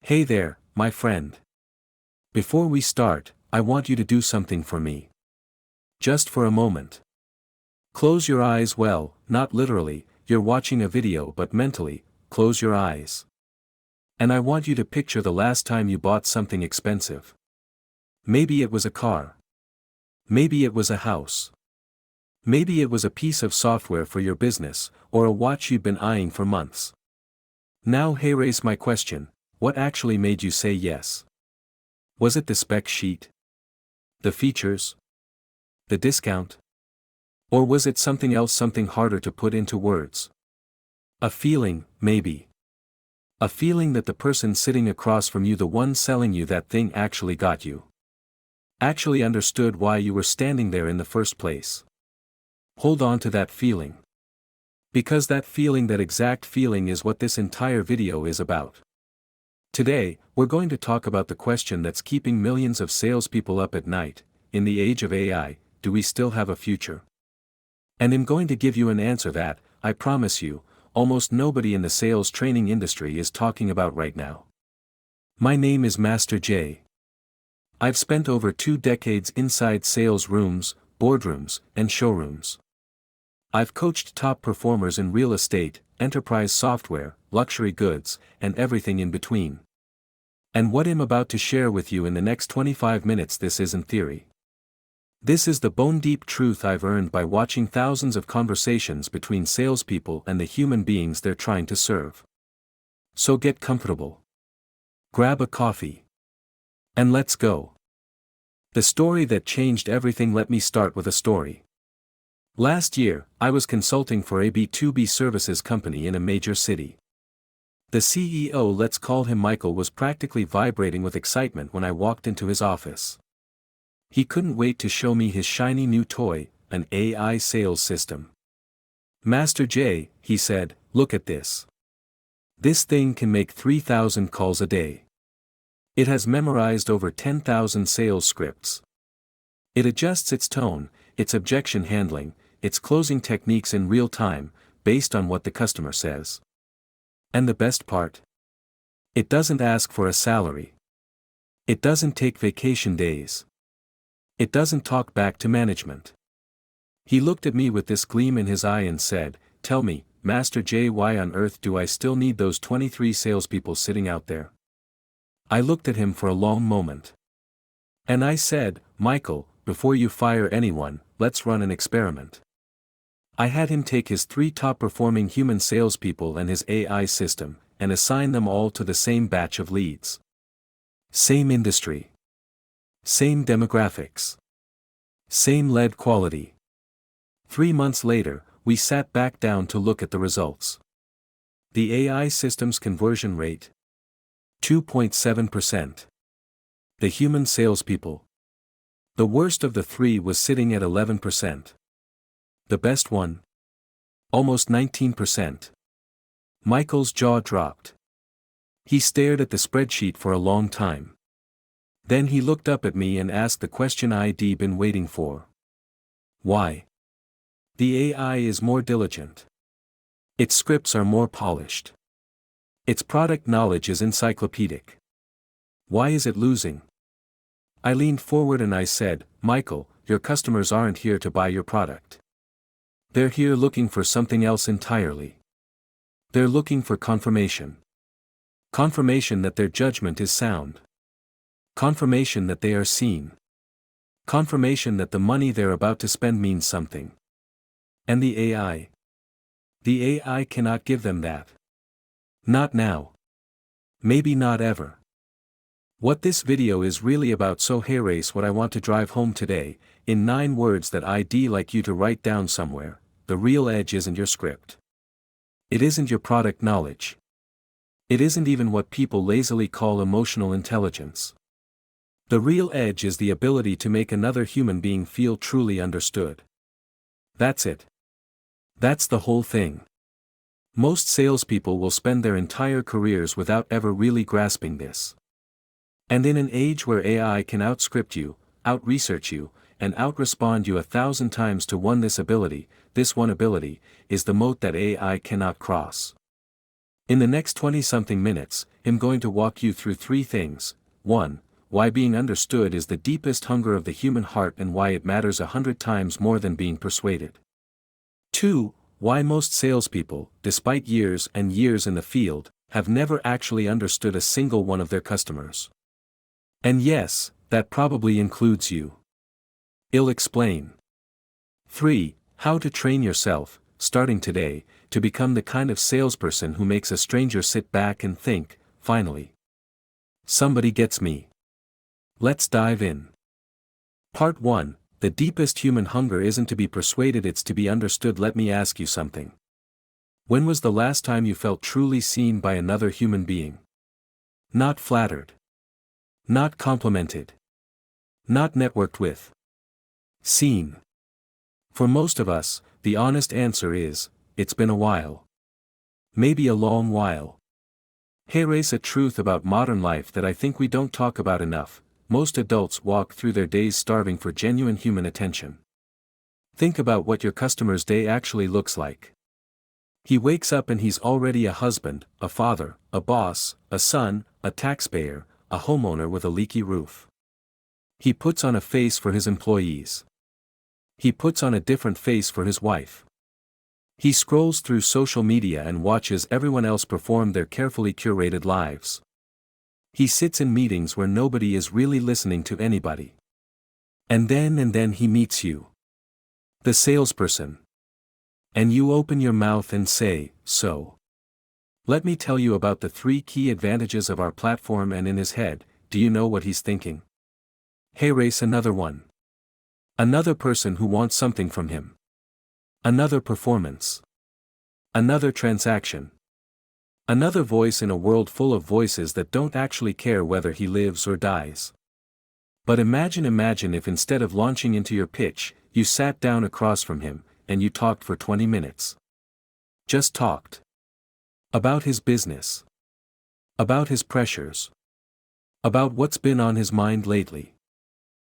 Hey there, my friend. Before we start, I want you to do something for me. Just for a moment. Close your eyes, well, not literally, you're watching a video, but mentally, close your eyes. And I want you to picture the last time you bought something expensive. Maybe it was a car. Maybe it was a house. Maybe it was a piece of software for your business, or a watch you've been eyeing for months. Now raise my question, what actually made you say yes? Was it the spec sheet? The features? The discount? Or was it something else, something harder to put into words? A feeling, maybe. A feeling that the person sitting across from you, the one selling you that thing, actually got you. Actually understood why you were standing there in the first place. Hold on to that feeling. Because that feeling, that exact feeling, is what this entire video is about. Today, we're going to talk about the question that's keeping millions of salespeople up at night. In the age of AI, do we still have a future? And I'm going to give you an answer that, I promise you, almost nobody in the sales training industry is talking about right now. My name is Master J. I've spent over 2 decades inside sales rooms, boardrooms, and showrooms. I've coached top performers in real estate, enterprise software, luxury goods, and everything in between. And what I'm about to share with you in the next 25 minutes, this isn't theory. This is the bone-deep truth I've earned by watching thousands of conversations between salespeople and the human beings they're trying to serve. So get comfortable. Grab a coffee. And let's go. The story that changed everything. Let me start with a story. Last year, I was consulting for a B2B services company in a major city. The CEO, let's call him Michael, was practically vibrating with excitement when I walked into his office. He couldn't wait to show me his shiny new toy, an AI sales system. Master J, he said, look at this. This thing can make 3,000 calls a day. It has memorized over 10,000 sales scripts. It adjusts its tone, its objection handling, its closing techniques in real time, based on what the customer says. And the best part? It doesn't ask for a salary. It doesn't take vacation days. It doesn't talk back to management. He looked at me with this gleam in his eye and said, tell me, Master J, why on earth do I still need those 23 salespeople sitting out there? I looked at him for a long moment. And I said, Michael, before you fire anyone, let's run an experiment. I had him take his 3 top-performing human salespeople and his AI system, and assign them all to the same batch of leads. Same industry. Same demographics. Same lead quality. 3 months later, we sat back down to look at the results. The AI system's conversion rate? 2.7%. The human salespeople? The worst of the 3 was sitting at 11%. The best one? Almost 19%. Michael's jaw dropped. He stared at the spreadsheet for a long time. Then he looked up at me and asked the question I'd been waiting for. Why? The AI is more diligent. Its scripts are more polished. Its product knowledge is encyclopedic. Why is it losing? I leaned forward and I said, Michael, your customers aren't here to buy your product. They're here looking for something else entirely. They're looking for confirmation. Confirmation that their judgment is sound. Confirmation that they are seen. Confirmation that the money they're about to spend means something. And the AI? The AI cannot give them that. Not now. Maybe not ever. What this video is really about, so race what I want to drive home today, in 9 words that I'd like you to write down somewhere, the real edge isn't your script. It isn't your product knowledge. It isn't even what people lazily call emotional intelligence. The real edge is the ability to make another human being feel truly understood. That's it. That's the whole thing. Most salespeople will spend their entire careers without ever really grasping this. And in an age where AI can outscript you, out-research you, and out-respond you 1,000 times to 1, this one ability, is the moat that AI cannot cross. In the next 20-something minutes, I'm going to walk you through three things. 1. Why being understood is the deepest hunger of the human heart and why it matters 100 times more than being persuaded. 2. Why most salespeople, despite years and years in the field, have never actually understood a single one of their customers. And yes, that probably includes you. I'll explain. 3. How to train yourself, starting today, to become the kind of salesperson who makes a stranger sit back and think, finally, somebody gets me. Let's dive in. Part 1. The deepest human hunger isn't to be persuaded, it's to be understood. Let me ask you something. When was the last time you felt truly seen by another human being? Not flattered. Not complimented. Not networked with. Seen. For most of us, the honest answer is, it's been a while. Maybe a long while. Here's a truth about modern life that I think we don't talk about enough. Most adults walk through their days starving for genuine human attention. Think about what your customer's day actually looks like. He wakes up and he's already a husband, a father, a boss, a son, a taxpayer, a homeowner with a leaky roof. He puts on a face for his employees. He puts on a different face for his wife. He scrolls through social media and watches everyone else perform their carefully curated lives. He sits in meetings where nobody is really listening to anybody. And then he meets you. The salesperson. And you open your mouth and say, so. Let me tell you about the 3 key advantages of our platform. And in his head, do you know what he's thinking? Here's another one. Another person who wants something from him. Another performance. Another transaction. Another voice in a world full of voices that don't actually care whether he lives or dies. But imagine if instead of launching into your pitch, you sat down across from him, and you talked for 20 minutes. Just talked. About his business. About his pressures. About what's been on his mind lately.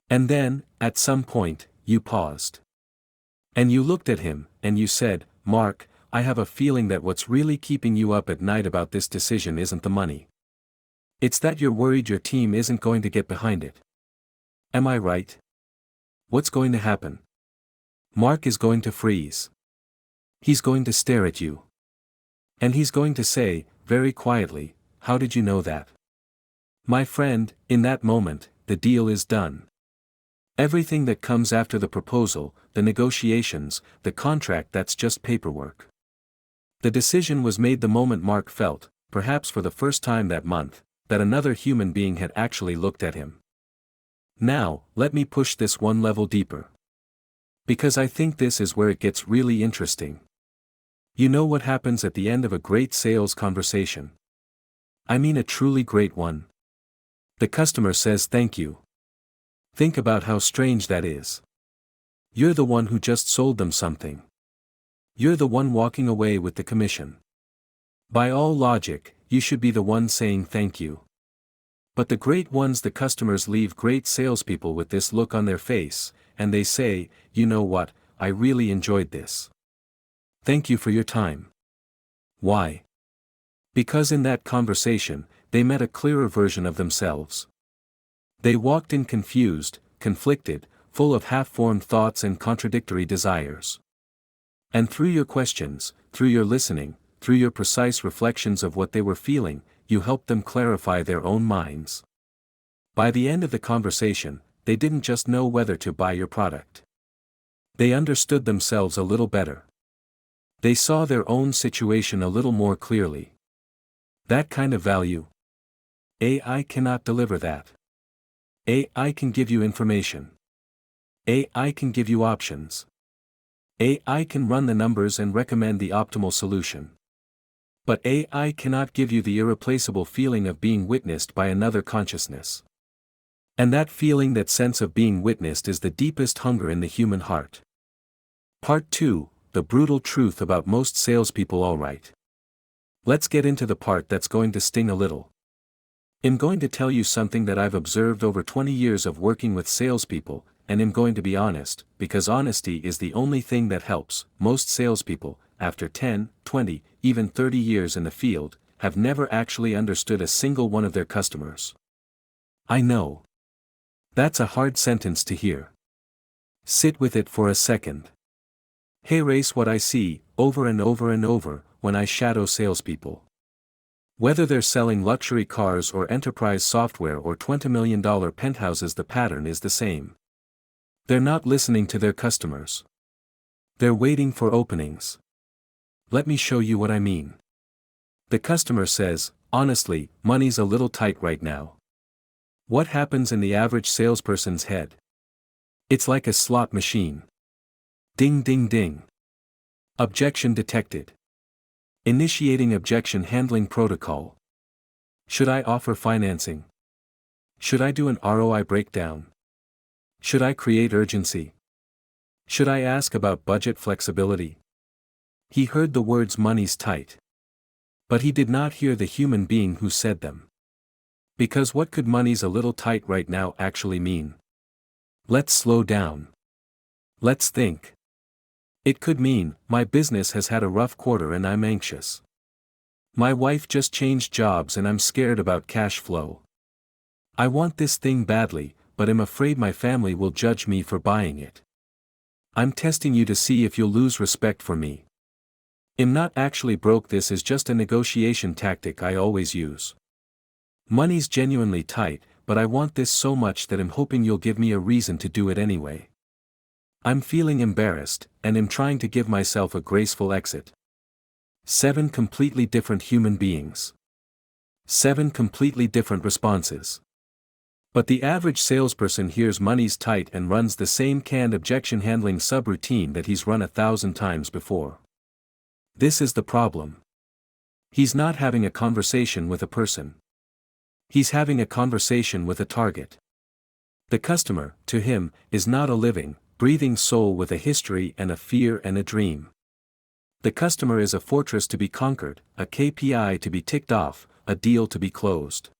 And then, at some point, you paused. And you looked at him, and you said, Mark, I have a feeling that what's really keeping you up at night about this decision isn't the money. It's that you're worried your team isn't going to get behind it. Am I right? What's going to happen? Mark is going to freeze. He's going to stare at you. And he's going to say, very quietly, how did you know that? My friend, in that moment, the deal is done. Everything that comes after the proposal, the negotiations, the contract, that's just paperwork. The decision was made the moment Mark felt, perhaps for the first time that month, that another human being had actually looked at him. Now, let me push this one level deeper. Because I think this is where it gets really interesting. You know what happens at the end of a great sales conversation? I mean a truly great one. The customer says thank you. Think about how strange that is. You're the one who just sold them something. You're the one walking away with the commission. By all logic, you should be the one saying thank you. But the great ones, the customers, leave great salespeople with this look on their face, and they say, you know what, I really enjoyed this. Thank you for your time. Why? Because in that conversation, they met a clearer version of themselves. They walked in confused, conflicted, full of half-formed thoughts and contradictory desires. And through your questions, through your listening, through your precise reflections of what they were feeling, you helped them clarify their own minds. By the end of the conversation, they didn't just know whether to buy your product. They understood themselves a little better. They saw their own situation a little more clearly. That kind of value. AI cannot deliver that. AI can give you information. AI can give you options. AI can run the numbers and recommend the optimal solution. But AI cannot give you the irreplaceable feeling of being witnessed by another consciousness. And that feeling, that sense of being witnessed, is the deepest hunger in the human heart. Part 2, the brutal truth about most salespeople. Alright. Let's get into the part that's going to sting a little. I'm going to tell you something that I've observed over 20 years of working with salespeople, and I'm going to be honest, because honesty is the only thing that helps most salespeople, after 10, 20, even 30 years in the field, have never actually understood a single one of their customers. I know. That's a hard sentence to hear. Sit with it for a second. Erase what I see, over and over and over, when I shadow salespeople. Whether they're selling luxury cars or enterprise software or $20 million penthouses, the pattern is the same. They're not listening to their customers. They're waiting for openings. Let me show you what I mean. The customer says, honestly, money's a little tight right now. What happens in the average salesperson's head? It's like a slot machine. Ding ding ding. Objection detected. Initiating objection handling protocol. Should I offer financing? Should I do an ROI breakdown? Should I create urgency? Should I ask about budget flexibility? He heard the words money's tight. But he did not hear the human being who said them. Because what could money's a little tight right now actually mean? Let's slow down. Let's think. It could mean, my business has had a rough quarter and I'm anxious. My wife just changed jobs and I'm scared about cash flow. I want this thing badly, but am afraid my family will judge me for buying it. I'm testing you to see if you'll lose respect for me. I'm not actually broke. This is just a negotiation tactic I always use. Money's genuinely tight, but I want this so much that I'm hoping you'll give me a reason to do it anyway. I'm feeling embarrassed, and am trying to give myself a graceful exit. 7 completely different human beings. 7 completely different responses. But the average salesperson hears money's tight and runs the same canned objection handling subroutine that he's run 1,000 times before. This is the problem. He's not having a conversation with a person. He's having a conversation with a target. The customer, to him, is not a living, breathing soul with a history and a fear and a dream. The customer is a fortress to be conquered, a KPI to be ticked off, a deal to be closed.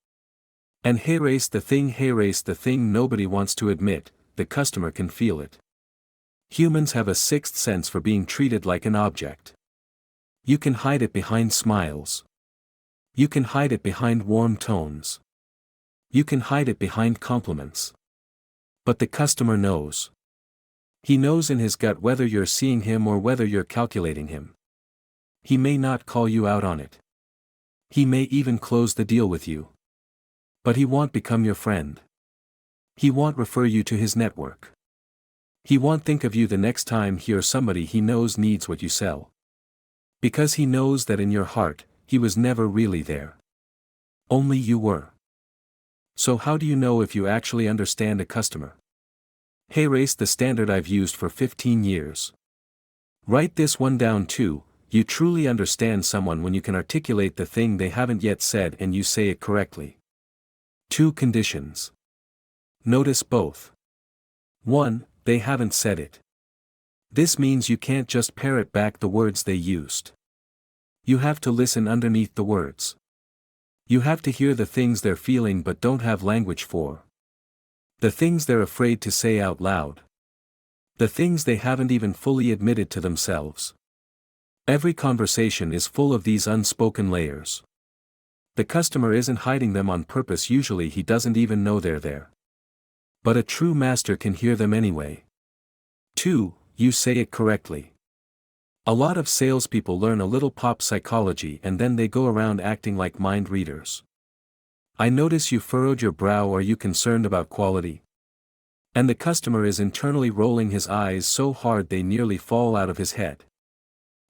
And erase the thing nobody wants to admit, the customer can feel it. Humans have a sixth sense for being treated like an object. You can hide it behind smiles. You can hide it behind warm tones. You can hide it behind compliments. But the customer knows. He knows in his gut whether you're seeing him or whether you're calculating him. He may not call you out on it. He may even close the deal with you. But he won't become your friend. He won't refer you to his network. He won't think of you the next time he or somebody he knows needs what you sell. Because he knows that in your heart, he was never really there. Only you were. So how do you know if you actually understand a customer? Erase the standard I've used for 15 years. Write this one down too. You truly understand someone when you can articulate the thing they haven't yet said and you say it correctly. 2 conditions. Notice both. 1, they haven't said it. This means you can't just parrot back the words they used. You have to listen underneath the words. You have to hear the things they're feeling but don't have language for. The things they're afraid to say out loud. The things they haven't even fully admitted to themselves. Every conversation is full of these unspoken layers. The customer isn't hiding them on purpose. Usually he doesn't even know they're there. But a true master can hear them anyway. 2, you say it correctly. A lot of salespeople learn a little pop psychology and then they go around acting like mind readers. I notice you furrowed your brow. Are you concerned about quality? And the customer is internally rolling his eyes so hard they nearly fall out of his head.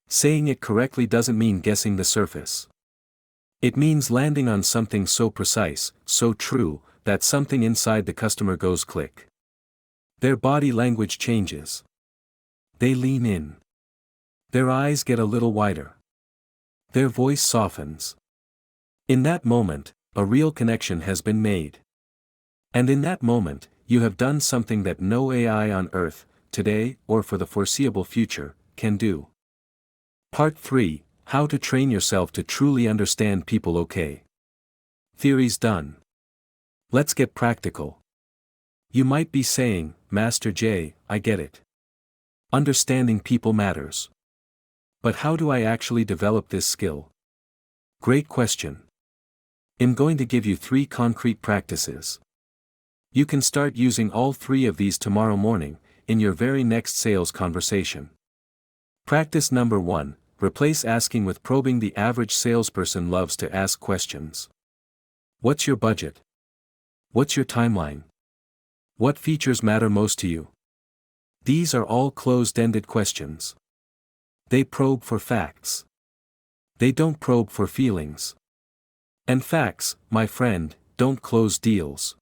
Saying it correctly doesn't mean guessing the surface. It means landing on something so precise, so true, that something inside the customer goes click. Their body language changes. They lean in. Their eyes get a little wider. Their voice softens. In that moment, a real connection has been made. And in that moment, you have done something that no AI on Earth, today or for the foreseeable future, can do. Part 3, How to train yourself to truly understand people. Okay. Theory's done. Let's get practical. You might be saying, Master J, I get it. Understanding people matters. But how do I actually develop this skill? Great question. I'm going to give you 3 concrete practices. You can start using all 3 of these tomorrow morning, in your very next sales conversation. Practice number 1, replace asking with probing. The average salesperson loves to ask questions. What's your budget? What's your timeline? What features matter most to you? These are all closed-ended questions. They probe for facts. They don't probe for feelings. And facts, my friend, don't close deals.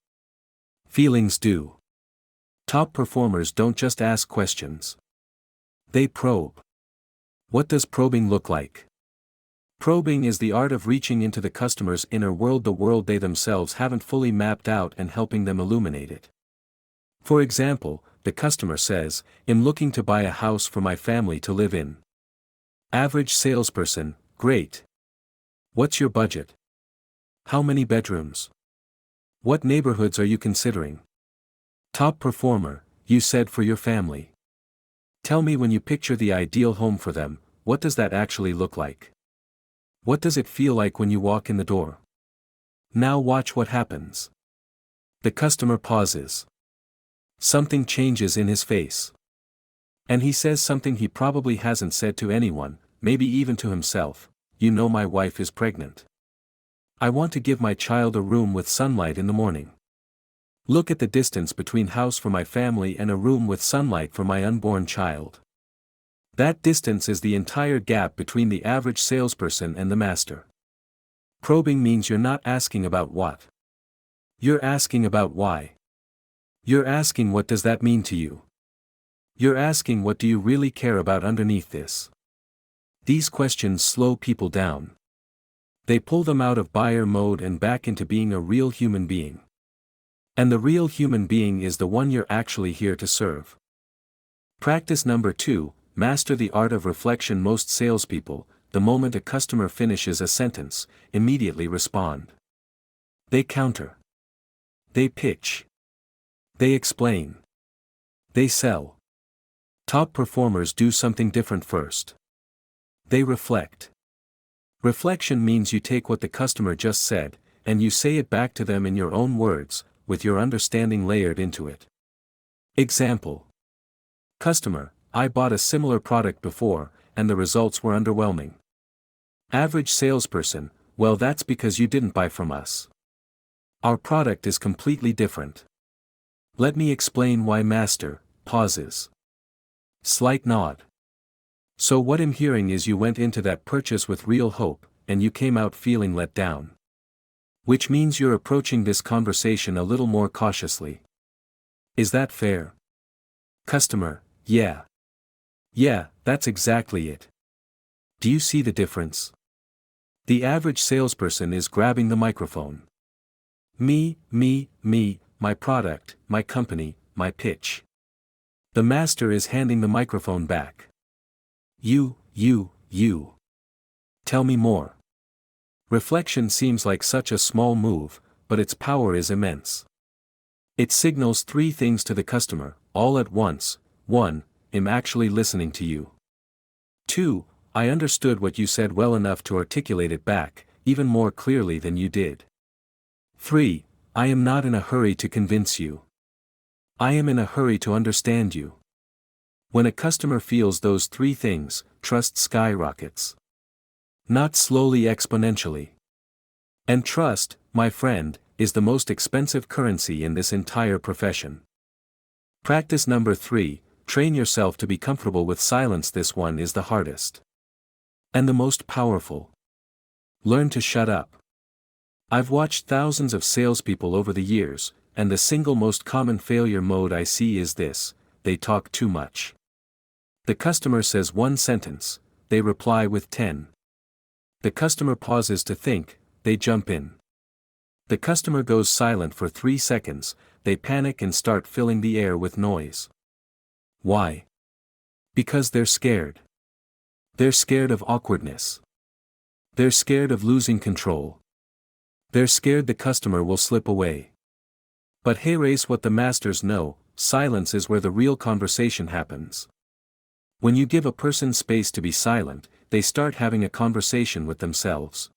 Feelings do. Top performers don't just ask questions. They probe. What does probing look like? Probing is the art of reaching into the customer's inner world, the world they themselves haven't fully mapped out, and helping them illuminate it. For example, the customer says, I'm looking to buy a house for my family to live in. Average salesperson, great. What's your budget? How many bedrooms? What neighborhoods are you considering? Top performer, you said for your family. Tell me, when you picture the ideal home for them, what does that actually look like? What does it feel like when you walk in the door? Now watch what happens. The customer pauses. Something changes in his face. And he says something he probably hasn't said to anyone, maybe even to himself. You know, my wife is pregnant. I want to give my child a room with sunlight in the morning. Look at the distance between house for my family and a room with sunlight for my unborn child. That distance is the entire gap between the average salesperson and the master. Probing means you're not asking about what. You're asking about why. You're asking, what does that mean to you? You're asking, what do you really care about underneath this? These questions slow people down. They pull them out of buyer mode and back into being a real human being. And the real human being is the one you're actually here to serve. Practice number 2, master the art of reflection. Most salespeople, the moment a customer finishes a sentence, immediately respond. They counter. They pitch. They explain. They sell. Top performers do something different first. They reflect. Reflection means you take what the customer just said, and you say it back to them in your own words, with your understanding layered into it. Example. Customer, I bought a similar product before, and the results were underwhelming. Average salesperson, well, that's because you didn't buy from us. Our product is completely different. Let me explain why. Master, pauses. Slight nod. So what I'm hearing is you went into that purchase with real hope, and you came out feeling let down. Which means you're approaching this conversation a little more cautiously. Is that fair? Customer, yeah. Yeah, that's exactly it. Do you see the difference? The average salesperson is grabbing the microphone. Me, my product, my company, my pitch. The master is handing the microphone back. You. Tell me more. Reflection seems like such a small move, but its power is immense. It signals 3 things to the customer, all at once. 1, I'm actually listening to you. 2, I understood what you said well enough to articulate it back, even more clearly than you did. 3, I am not in a hurry to convince you. I am in a hurry to understand you. When a customer feels those 3 things, trust skyrockets. Not slowly, exponentially. And trust, my friend, is the most expensive currency in this entire profession. Practice number 3, train yourself to be comfortable with silence. This one is the hardest. And the most powerful. Learn to shut up. I've watched thousands of salespeople over the years, and the single most common failure mode I see is this: they talk too much. The customer says 1 sentence, they reply with 10. The customer pauses to think, they jump in. The customer goes silent for 3 seconds, they panic and start filling the air with noise. Why? Because they're scared. They're scared of awkwardness. They're scared of losing control. They're scared the customer will slip away. But hey, race, what the masters know, silence is where the real conversation happens. When you give a person space to be silent, they start having a conversation with themselves.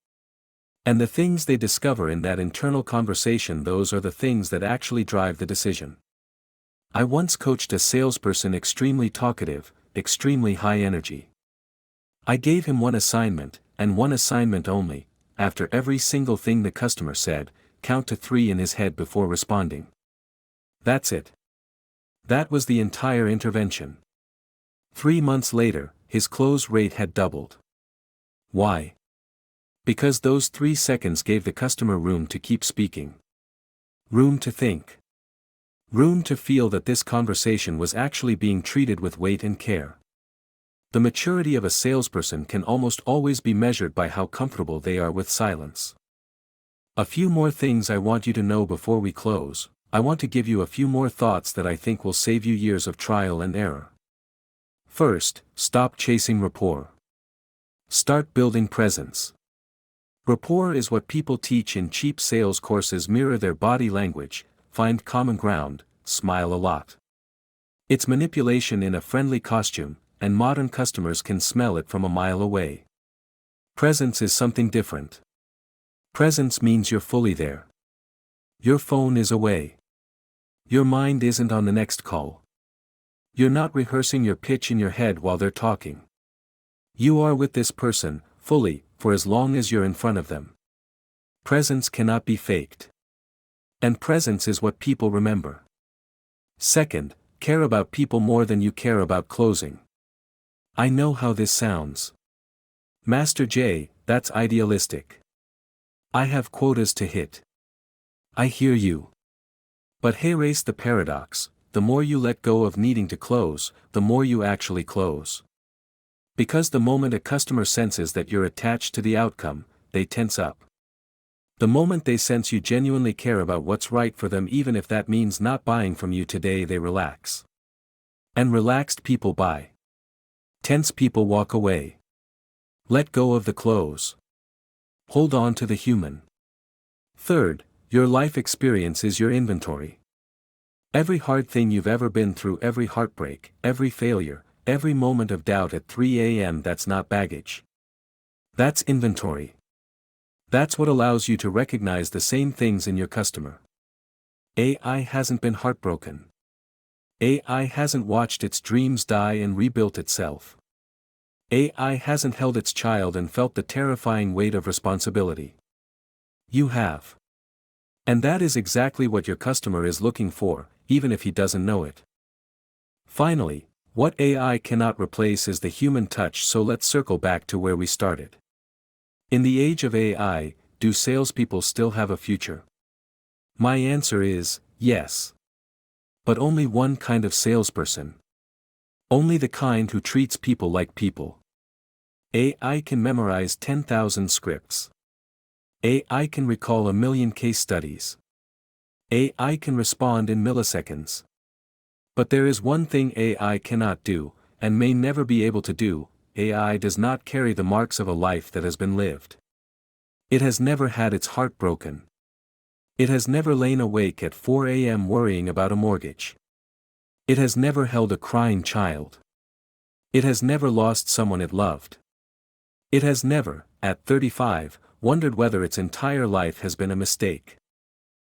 And the things they discover in that internal conversation, those are the things that actually drive the decision. I once coached a salesperson extremely talkative, extremely high energy. I gave him one assignment, and one assignment only. After every single thing the customer said, count to 3 in his head before responding. That's it. That was the entire intervention. 3 months later, his close rate had doubled. Why? Because those 3 seconds gave the customer room to keep speaking. Room to think. Room to feel that this conversation was actually being treated with weight and care. The maturity of a salesperson can almost always be measured by how comfortable they are with silence. A few more things I want you to know before we close. I want to give you a few more thoughts that I think will save you years of trial and error. First, stop chasing rapport. Start building presence. Rapport is what people teach in cheap sales courses. Mirror their body language, find common ground, smile a lot. It's manipulation in a friendly costume, and modern customers can smell it from a mile away. Presence is something different. Presence means you're fully there. Your phone is away. Your mind isn't on the next call. You're not rehearsing your pitch in your head while they're talking. You are with this person, fully, for as long as you're in front of them. Presence cannot be faked. And presence is what people remember. Second, care about people more than you care about closing. I know how this sounds. Master J, that's idealistic. I have quotas to hit. I hear you. But hey, erase the paradox. The more you let go of needing to close, the more you actually close. Because the moment a customer senses that you're attached to the outcome, they tense up. The moment they sense you genuinely care about what's right for them, even if that means not buying from you today, they relax. And relaxed people buy. Tense people walk away. Let go of the close. Hold on to the human. Third, your life experience is your inventory. Every hard thing you've ever been through, every heartbreak, every failure, every moment of doubt at 3 a.m., that's not baggage. That's inventory. That's what allows you to recognize the same things in your customer. AI hasn't been heartbroken. AI hasn't watched its dreams die and rebuilt itself. AI hasn't held its child and felt the terrifying weight of responsibility. You have. And that is exactly what your customer is looking for, even if he doesn't know it. Finally, what AI cannot replace is the human touch, so let's circle back to where we started. In the age of AI, do salespeople still have a future? My answer is, yes. But only one kind of salesperson. Only the kind who treats people like people. AI can memorize 10,000 scripts. AI can recall 1,000,000 case studies. AI can respond in milliseconds. But there is one thing AI cannot do, and may never be able to do. AI does not carry the marks of a life that has been lived. It has never had its heart broken. It has never lain awake at 4 a.m. worrying about a mortgage. It has never held a crying child. It has never lost someone it loved. It has never, at 35, wondered whether its entire life has been a mistake.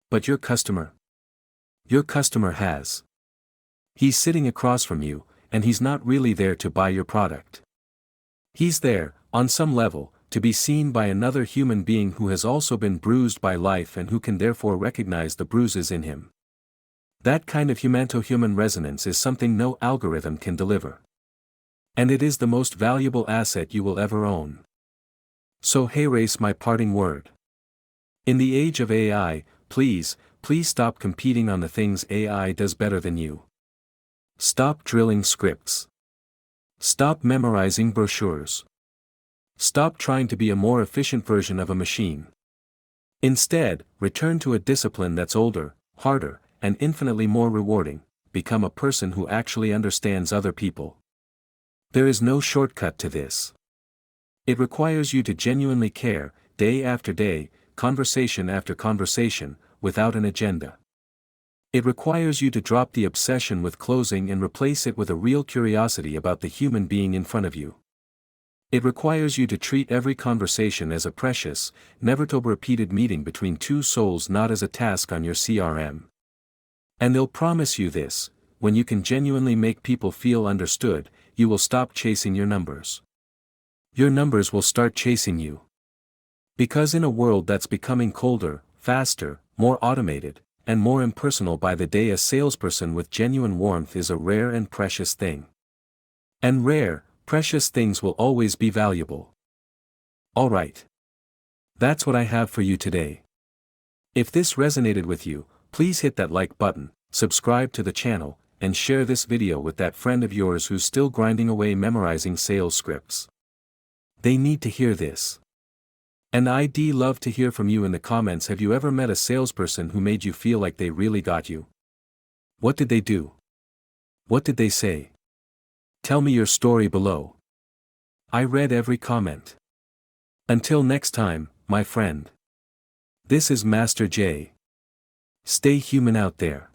But your customer has. He's sitting across from you, and he's not really there to buy your product. He's there, on some level, to be seen by another human being who has also been bruised by life and who can therefore recognize the bruises in him. That kind of human-to-human resonance is something no algorithm can deliver. And it is the most valuable asset you will ever own. So hey, race, my parting word. In the age of AI, please stop competing on the things AI does better than you. Stop drilling scripts. Stop memorizing brochures. Stop trying to be a more efficient version of a machine. Instead, return to a discipline that's older, harder, and infinitely more rewarding. Become a person who actually understands other people. There is no shortcut to this. It requires you to genuinely care, day after day, conversation after conversation, without an agenda. It requires you to drop the obsession with closing and replace it with a real curiosity about the human being in front of you. It requires you to treat every conversation as a precious, never-to-be-repeated meeting between two souls, not as a task on your CRM. And they'll promise you this: when you can genuinely make people feel understood, you will stop chasing your numbers. Your numbers will start chasing you. Because in a world that's becoming colder, faster, more automated, and more impersonal by the day, a salesperson with genuine warmth is a rare and precious thing. And rare, precious things will always be valuable. Alright. That's what I have for you today. If this resonated with you, please hit that like button, subscribe to the channel, and share this video with that friend of yours who's still grinding away memorizing sales scripts. They need to hear this. And I'd love to hear from you in the comments. Have you ever met a salesperson who made you feel like they really got you? What did they do? What did they say? Tell me your story below. I read every comment. Until next time, my friend. This is Master J. Stay human out there.